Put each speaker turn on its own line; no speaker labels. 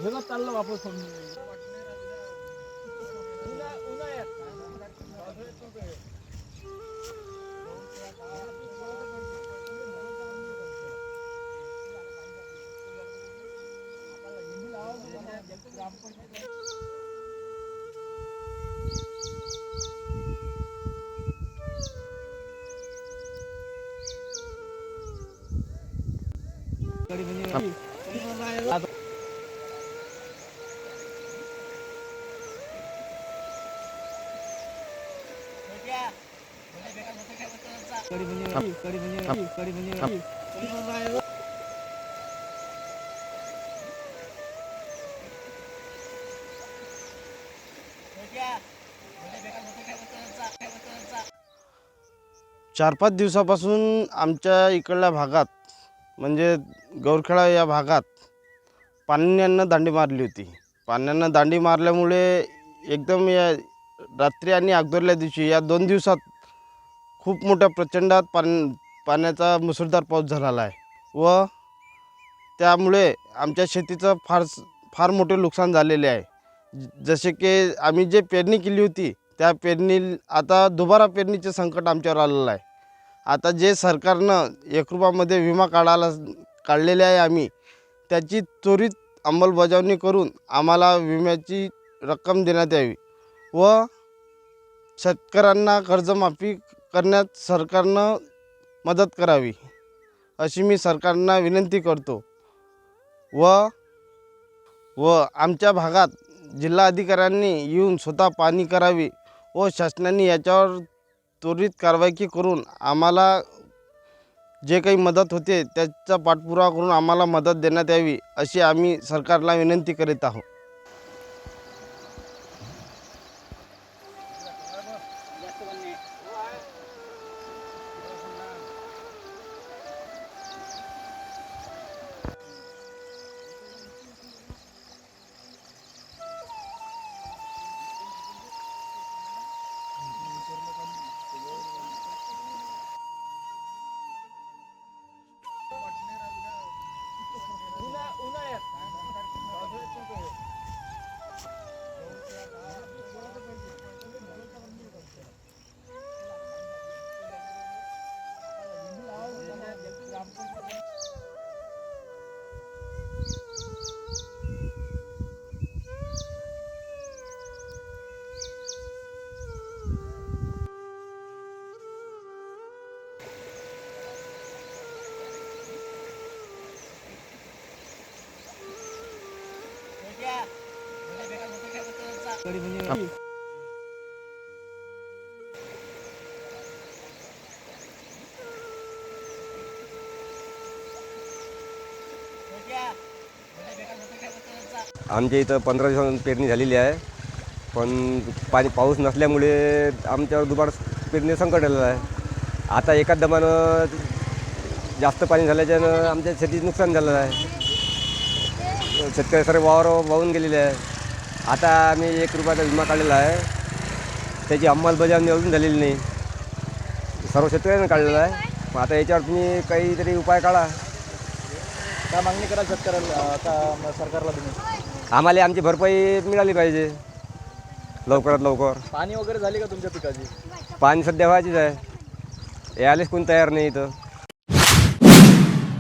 हेला चाललं वापस
चार पाच दिवसापासून आमच्या इकडल्या भागात म्हणजे गौरखेडा या भागात पाण्यानं दांडी मारली होती. पाण्यानं दांडी मारल्यामुळे एकदम या रात्री आणि अगोदरल्या दिवशी या 2 दिवसात खूप मोठ्या प्रचंडात पाण्याचा मुसळधार पाऊस झालेला आहे व त्यामुळे आमच्या शेतीचं फार मोठे नुकसान झालेले आहे. जसे की आम्ही जे पेरणी केली होती त्या पेरणी आता दुबारा पेरणीचे संकट आमच्यावर आलेलं आहे. आता जे सरकारनं 1 रुपयामध्ये विमा काढलेले आहे आम्ही त्याची त्वरित अंमलबजावणी करून आम्हाला विम्याची रक्कम देण्यात यावी व शेतकऱ्यांना कर्जमाफी करण्यात सरकारनं मदत करावी अशी मी सरकारला विनंती करतो. व आमच्या भागात जिल्हा अधिकाऱ्यांनी येऊन स्वतः पाहणी करावी व शासनाने याच्यावर त्वरित कारवाई करून आम्हाला जे काही मदत होते त्याचा पाठपुरावा करून आम्हाला मदत देण्यात यावी अशी आम्ही सरकारला विनंती करीत आहोत.
आमच्या इथं 15 दिवसांपासून पेरणी झालेली आहे, पण पाऊस नसल्यामुळे आमच्यावर दुबार पेरणी संकट आलेलं आहे. आता एका दमानं जास्त पाणी झाल्याच्यानं आमच्या शेतीचं नुकसान झालेलं आहे. शेतकरी सर्व वावर वाहून गेलेले आहे. आता आम्ही 1 रुपयाचा विमा काढलेला आहे, त्याची अंमलबजावणी अजून झालेली नाही. सर्व शेतकऱ्यांनी काढलेला आहे. मग आता याच्यावर तुम्ही काहीतरी उपाय काढा.
काय मागणी करा शेतकऱ्याला सरकारला तुम्ही?
आम्हाला आमची भरपाई मिळाली पाहिजे लवकरात लवकर.
पाणी वगैरे झाली का तुमच्या पिकाची?
पाणी सध्या व्हायचीच आहे, यायलाच कोणी तयार नाही इथं.